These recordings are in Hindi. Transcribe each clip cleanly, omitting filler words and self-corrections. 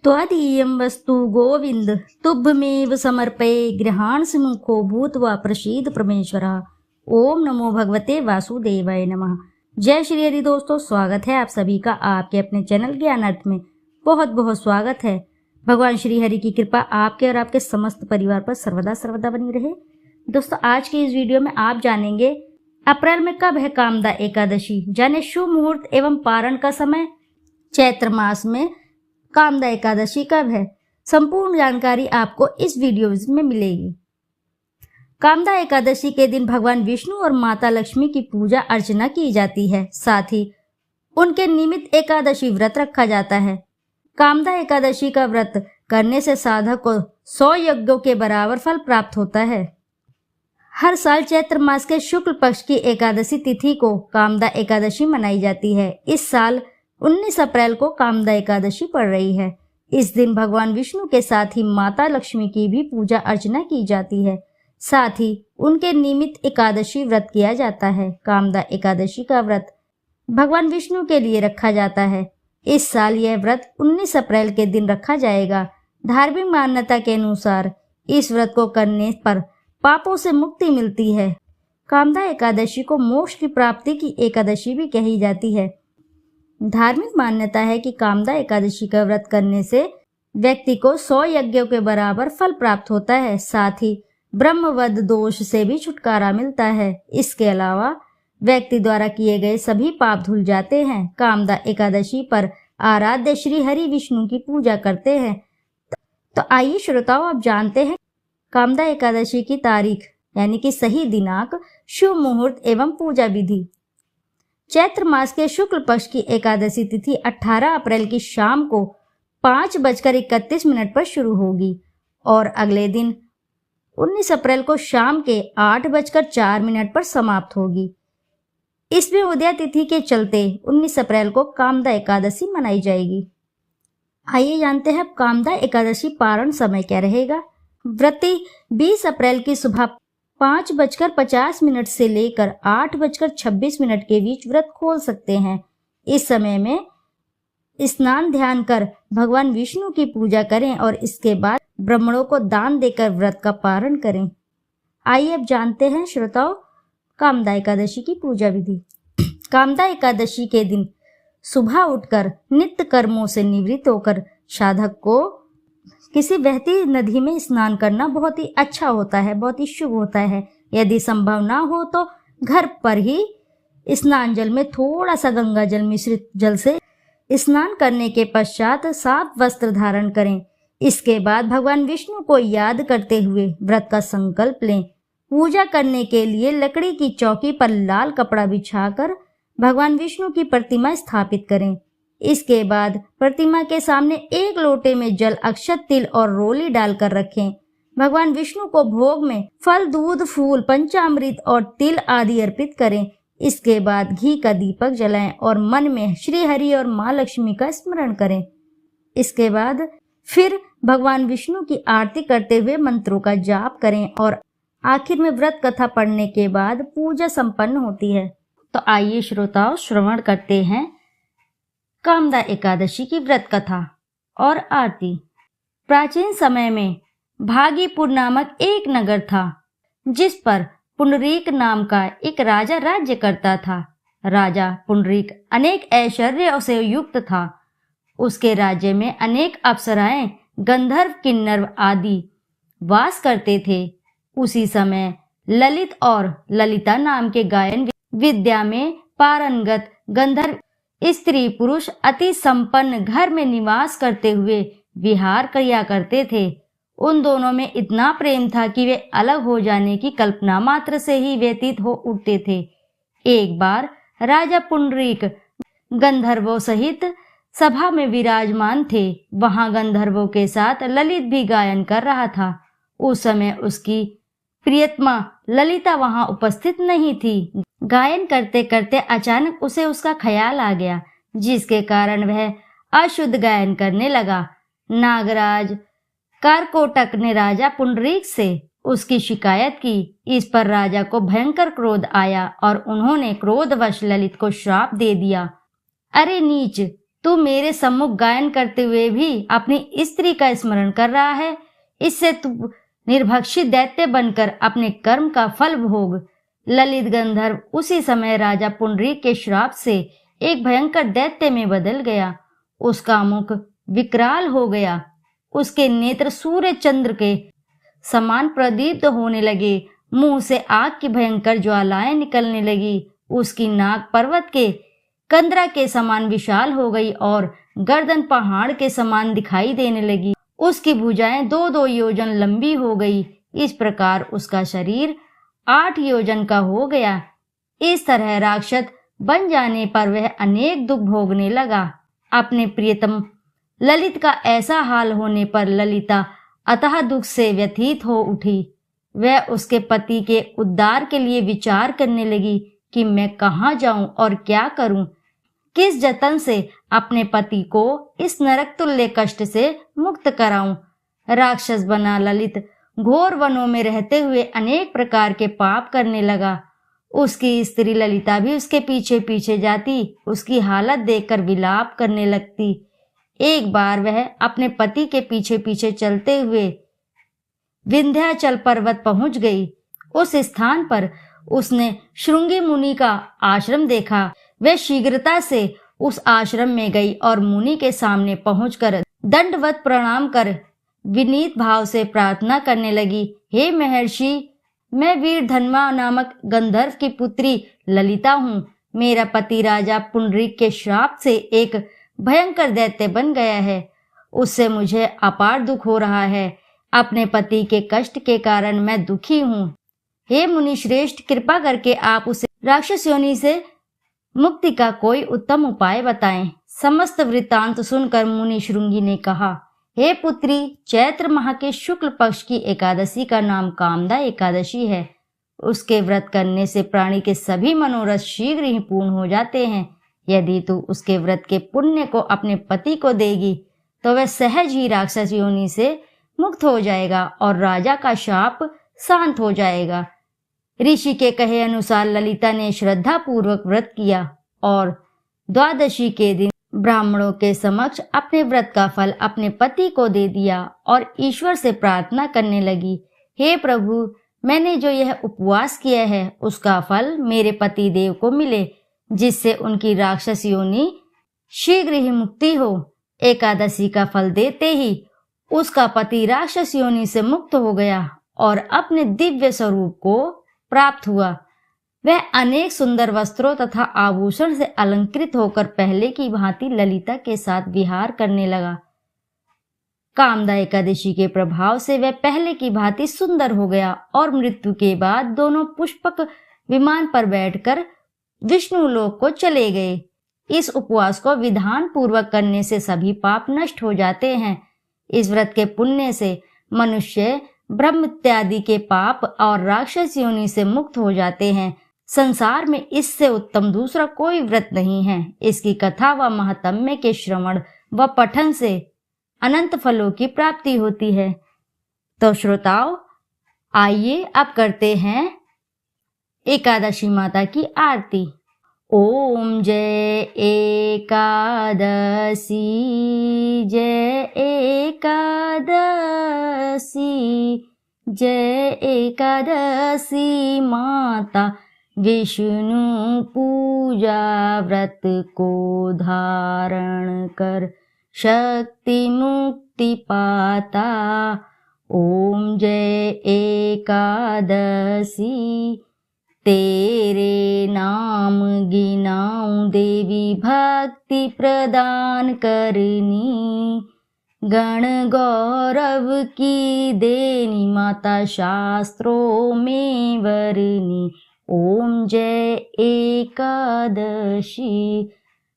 त्वदीयं वस्तु गोविंद तुभ्यमेव समर्पये गृहाणसि मुखो भूत्वा प्रसीद परमेश्वरः। ओम नमो भगवते वासुदेवाय नमः। जय श्री हरि। दोस्तों, स्वागत है आप सभी का आपके अपने चैनल ज्ञान अर्थ में। बहुत बहुत स्वागत है। भगवान श्री हरि की कृपा आपके और आपके समस्त परिवार पर सर्वदा सर्वदा बनी रहे। दोस्तों, आज के इस वीडियो में आप जानेंगे अप्रैल में कब है कामदा एकादशी, जाने शुभ मुहूर्त एवं पारण का समय। चैत्र मास में कामदा एकादशी कब है, संपूर्ण जानकारी आपको इस वीडियो में मिलेगी। कामदा एकादशी के दिन भगवान विष्णु और माता लक्ष्मी की पूजा अर्चना की जाती है। साथ ही उनके निमित्त एकादशी व्रत रखा जाता है। कामदा एकादशी का व्रत करने से साधक को 100 यज्ञों के बराबर फल प्राप्त होता है। हर साल चैत्र मास के शुक्ल पक्ष की एकादशी तिथि को कामदा एकादशी मनाई जाती है। इस साल 19 अप्रैल को कामदा एकादशी पड़ रही है। इस दिन भगवान विष्णु के साथ ही माता लक्ष्मी की भी पूजा अर्चना की जाती है। साथ ही उनके निमित्त एकादशी व्रत किया जाता है। कामदा एकादशी का व्रत भगवान विष्णु के लिए रखा जाता है। इस साल यह व्रत 19 अप्रैल के दिन रखा जाएगा। धार्मिक मान्यता के अनुसार इस व्रत को करने पर पापों से मुक्ति मिलती है। कामदा एकादशी को मोक्ष की प्राप्ति की एकादशी भी कही जाती है। धार्मिक मान्यता है कि कामदा एकादशी का व्रत करने से व्यक्ति को 100 यज्ञों के बराबर फल प्राप्त होता है। साथ ही ब्रह्मवध दोष से भी छुटकारा मिलता है। इसके अलावा व्यक्ति द्वारा किए गए सभी पाप धुल जाते हैं। कामदा एकादशी पर आराध्य श्री हरि विष्णु की पूजा करते हैं। तो आइए श्रोताओं, आप जानते हैं कामदा एकादशी की तारीख यानी कि सही दिनांक, शुभ मुहूर्त एवं पूजा विधि। चैत्र मास के शुक्ल पक्ष की एकादशी तिथि 18 अप्रैल की शाम को 5:31 पर शुरू होगी और अगले दिन 19 अप्रैल को शाम के 8:04 पर समाप्त होगी। इसमें उदया तिथि के चलते 19 अप्रैल को कामदा एकादशी मनाई जाएगी। आइए जानते हैं कामदा एकादशी पारण समय क्या रहेगा। व्रती 20 अप्रैल की सुबह 5:50 से लेकर 8:26 के बीच व्रत खोल सकते हैं। इस समय में स्नान ध्यान कर भगवान विष्णु की पूजा करें और इसके बाद ब्राह्मणों को दान देकर व्रत का पारण करें। आइए अब जानते हैं श्रोताओं कामदा एकादशी की पूजा विधि। कामदा एकादशी के दिन सुबह उठकर नित्य कर्मों से निवृत्त होकर साधक को किसी बहती नदी में स्नान करना बहुत ही अच्छा होता है, बहुत ही शुभ होता है। यदि संभव ना हो तो घर पर ही स्नान जल में थोड़ा सा गंगा जल मिश्रित जल से स्नान करने के पश्चात साफ वस्त्र धारण करें। इसके बाद भगवान विष्णु को याद करते हुए व्रत का संकल्प लें। पूजा करने के लिए लकड़ी की चौकी पर लाल कपड़ा बिछाकर भगवान विष्णु की प्रतिमा स्थापित करें। इसके बाद प्रतिमा के सामने एक लोटे में जल, अक्षत, तिल और रोली डालकर रखें। भगवान विष्णु को भोग में फल, दूध, फूल, पंचामृत और तिल आदि अर्पित करें। इसके बाद घी का दीपक जलाएं और मन में श्री हरि और माँ लक्ष्मी का स्मरण करें। इसके बाद फिर भगवान विष्णु की आरती करते हुए मंत्रों का जाप करें और आखिर में व्रत कथा पढ़ने के बाद पूजा संपन्न होती है। तो आइए श्रोताओं, श्रवण करते हैं कामदा एकादशी की व्रत कथा और आरती। प्राचीन समय में भागीपुर नामक एक नगर था जिस पर पुंडरीक नाम का एक राजा राज्य करता था। राजा पुंडरीक अनेक ऐश्वर्य से युक्त था। उसके राज्य में अनेक अप्सराएं, गंधर्व, किन्नर आदि वास करते थे। उसी समय ललित और ललिता नाम के गायन विद्या में पारंगत गंधर्व स्त्री पुरुष अति संपन्न घर में निवास करते हुए विहार किया करते थे। उन दोनों में इतना प्रेम था कि वे अलग हो जाने की कल्पना मात्र से ही व्यतीत हो उठते थे। एक बार राजा पुंडरीक गंधर्वों सहित सभा में विराजमान थे। वहां गंधर्वों के साथ ललित भी गायन कर रहा था। उस समय उसकी प्रियतमा ललिता वहां उपस्थित नहीं थी। गायन करते करते अचानक उसे उसका ख्याल आ गया, जिसके कारण वह अशुद्ध गायन करने लगा। नागराज कारकोटक ने राजा पुंडरीक से उसकी शिकायत की। इस पर राजा को भयंकर क्रोध आया और उन्होंने क्रोधवश ललित को श्राप दे दिया। अरे नीच, तू मेरे सम्मुख गायन करते हुए भी अपनी स्त्री का स्मरण कर रहा है। इससे तू निर्भक्षित दैत्य बनकर अपने कर्म का फल भोग। ललित गंधर्व उसी समय राजा पुंडरीक के श्राप से एक भयंकर दैत्य में बदल गया। उसका मुख विकराल हो गया, उसके नेत्र सूर्य चंद्र के समान प्रदीप्त होने लगे, मुंह से आग की भयंकर ज्वालाएं निकलने लगी, उसकी नाक पर्वत के कंदरा के समान विशाल हो गई और गर्दन पहाड़ के समान दिखाई देने लगी। उसकी भुजाएं 2-2 योजन लंबी हो गई। इस प्रकार उसका शरीर 8 योजन का हो गया। इस तरह राक्षस बन जाने पर वह अनेक दुख भोगने लगा। अपने प्रियतम ललित का ऐसा हाल होने पर ललिता अतः दुख से व्यथित हो उठी। वह उसके पति के उद्धार के लिए विचार करने लगी कि मैं कहाँ जाऊं और क्या करूं, किस जतन से अपने पति को इस नरक तुल्य कष्ट से मुक्त कराऊं। राक्षस बना ललित घोर वनों में रहते हुए अनेक प्रकार के पाप करने लगा। उसकी स्त्री ललिता भी उसके पीछे पीछे जाती, उसकी हालत देखकर विलाप करने लगती। एक बार वह अपने पति के पीछे पीछे चलते हुए विंध्याचल पर्वत पहुंच गई। उस स्थान पर उसने श्रृंगी मुनि का आश्रम देखा। वह शीघ्रता से उस आश्रम में गई और मुनि के सामने पहुंचकर दंडवत प्रणाम कर विनीत भाव से प्रार्थना करने लगी। हे महर्षि, मैं वीर धन्मा नामक गंधर्व की पुत्री ललिता हूँ। मेरा पति राजा पुंडरीक के श्राप से एक भयंकर दैत्य बन गया है। उससे मुझे अपार दुख हो रहा है। अपने पति के कष्ट के कारण मैं दुखी हूँ। हे मुनि श्रेष्ठ, कृपा करके आप उसे राक्षस योनि से मुक्ति का कोई उत्तम उपाय बताएं। समस्त वृत्तांत सुनकर मुनि श्रृंगी ने कहा, हे पुत्री, चैत्र माह के शुक्ल पक्ष की एकादशी का नाम कामदा एकादशी है। उसके व्रत करने से प्राणी के सभी मनोरथ शीघ्र ही पूर्ण हो जाते हैं। यदि तू उसके व्रत के पुण्य को अपने पति को देगी तो वह सहज ही राक्षस योनि से मुक्त हो जाएगा और राजा का शाप शांत हो जाएगा। ऋषि के कहे अनुसार ललिता ने श्रद्धा पूर्वक व्रत किया और द्वादशी के दिन ब्राह्मणों के समक्ष अपने व्रत का फल अपने पति को दे दिया और ईश्वर से प्रार्थना करने लगी, हे प्रभु, मैंने जो यह उपवास किया है उसका फल मेरे पति देव को मिले, जिससे उनकी राक्षस योनि शीघ्र ही मुक्ति हो। एकादशी का फल देते ही उसका पति राक्षस योनि से मुक्त हो गया और अपने दिव्य स्वरूप को प्राप्त हुआ। वह अनेक सुंदर वस्त्रों तथा आभूषण से अलंकृत होकर पहले की भांति ललिता के साथ विहार करने लगा। कामदा एकादशी के प्रभाव से वह पहले की भांति सुंदर हो गया और मृत्यु के बाद दोनों पुष्पक विमान पर बैठकर विष्णु लोक को चले गए। इस उपवास को विधान पूर्वक करने से सभी पाप नष्ट हो जाते हैं। इस व्रत के पुण्य से मनुष्य ब्रह्म इत्यादि के पाप और राक्षस योनि से मुक्त हो जाते हैं। संसार में इससे उत्तम दूसरा कोई व्रत नहीं है। इसकी कथा व महात्म्य के श्रवण व पठन से अनंत फलों की प्राप्ति होती है। तो श्रोताओं, आइए अब करते हैं एकादशी माता की आरती। ओम जय एकादशी, जय एकादशी, जय एकादशी माता, विष्णु पूजा व्रत को धारण कर शक्ति मुक्ति पाता। ओम जय एकादशी, तेरे नाम गिनाऊं देवी भक्ति प्रदान करनी, गण गौरव की देनी माता शास्त्रों में वरनी। ओम जय एकादशी,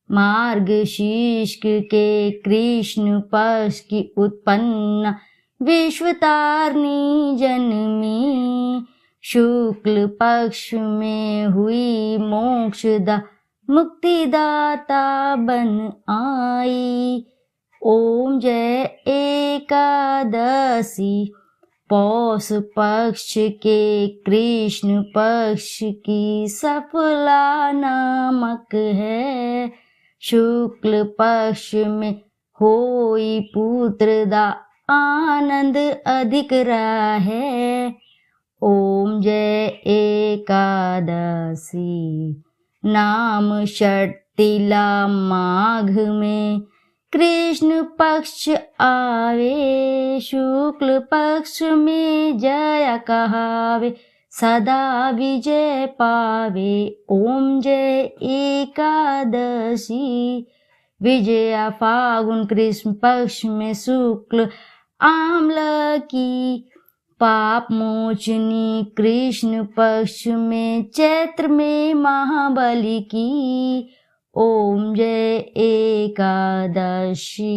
मार्गशीर्ष के कृष्ण पक्ष की उत्पन्न विश्वतारिणी जन्मी, शुक्ल पक्ष में हुई मोक्षदा मुक्तिदाता बन आई। ओम जय एकादशी, पौष पक्ष के कृष्ण पक्ष की सफला नामक है, शुक्ल पक्ष में होई पुत्र दा आनंद अधिक रहे। ओम जय एकादशी नाम षट्टिला माघ में कृष्ण पक्ष आवे, शुक्ल पक्ष में जय कहावे, सदा विजय पावे। ओम जय एकादशी विजया फागुन कृष्ण पक्ष में शुक्ल आम्ल की, पाप मोचनी कृष्ण पक्ष में चैत्र में महाबली की। ओम जय एकादशी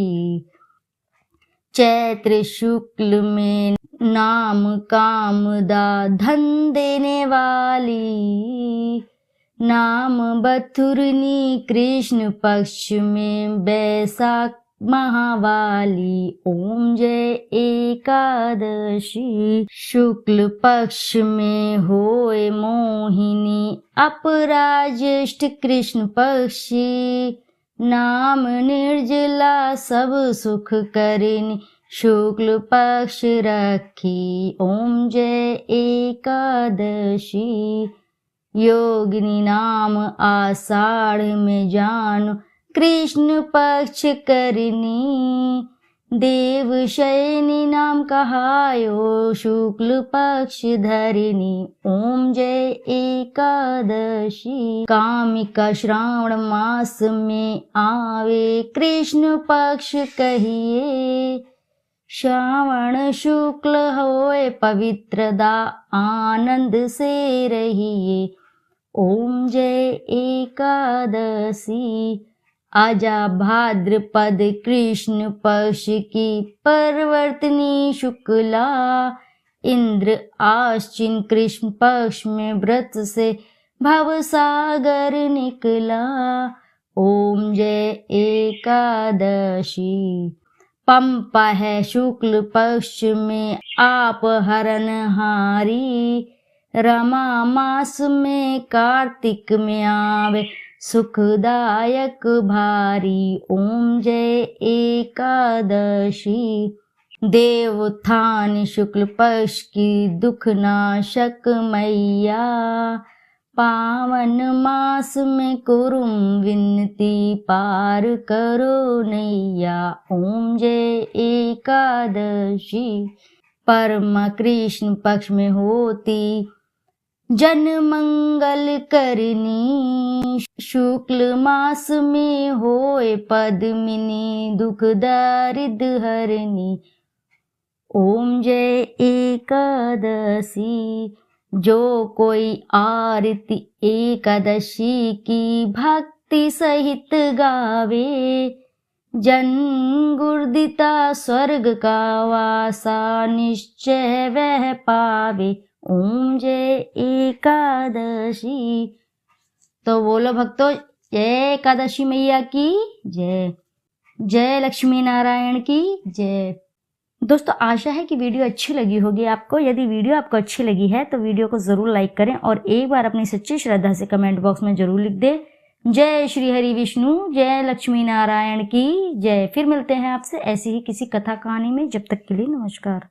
चैत्र शुक्ल में नाम कामदा धन देने वाली, नाम बथुरनी कृष्ण पक्ष में बैसाख महावाली। ओम जय एकादशी शुक्ल पक्ष में होए मोहिनी, अपराज्येष्ठ कृष्ण पक्षी, नाम निर्जला सब सुख करिनी, शुक्ल पक्ष रखी। ओम जय एकादशी योगिनी नाम आषाढ़ में जानो, कृष्ण पक्ष करनी, देव शयनी नाम कहायो, शुक्ल पक्ष धरिनी। ओम जय एकादशी कामिका श्रावण मास में आवे, कृष्ण पक्ष कहिए, श्रावण शुक्ल होए पवित्र दा आनंद से रहिए। ओम जय एकादशी आजा भाद्रपद कृष्ण पक्ष की परवर्तनी शुक्ला, इंद्र आश्विन कृष्ण पक्ष में व्रत से भवसागर निकला। ओम जय एकादशी पंपा है शुक्ल पक्ष में आप हरनहारी, रमा मास में कार्तिक में आवे, सुखदायक भारी। ओम जय एकादशी देवोत्थान शुक्ल पक्ष की दुख नाशक मैया, पावन मास में कुरुम विनती पार करो नैया। ओम जय एकादशी परम कृष्ण पक्ष में होती, जन मंगल करनी, शुक्ल मास में होए पद्मिनी, दुख दारिद्र हरनी। ओम जय एकादशी जो कोई आरती एकादशी की भक्ति सहित गावे, जन गुर्दिता स्वर्ग का वासा निश्चय वह पावे। ओम जय एकादशी। तो बोलो भक्तों, जय एकादशी मैया की जय, जय लक्ष्मी नारायण की जय। दोस्तों आशा है कि वीडियो अच्छी लगी होगी आपको। यदि वीडियो आपको अच्छी लगी है तो वीडियो को ज़रूर लाइक करें और एक बार अपनी सच्ची श्रद्धा से कमेंट बॉक्स में ज़रूर लिख दें, जय श्री हरि विष्णु, जय लक्ष्मी नारायण की जय। फिर मिलते हैं आपसे ऐसी ही किसी कथा कहानी में। जब तक के लिए नमस्कार।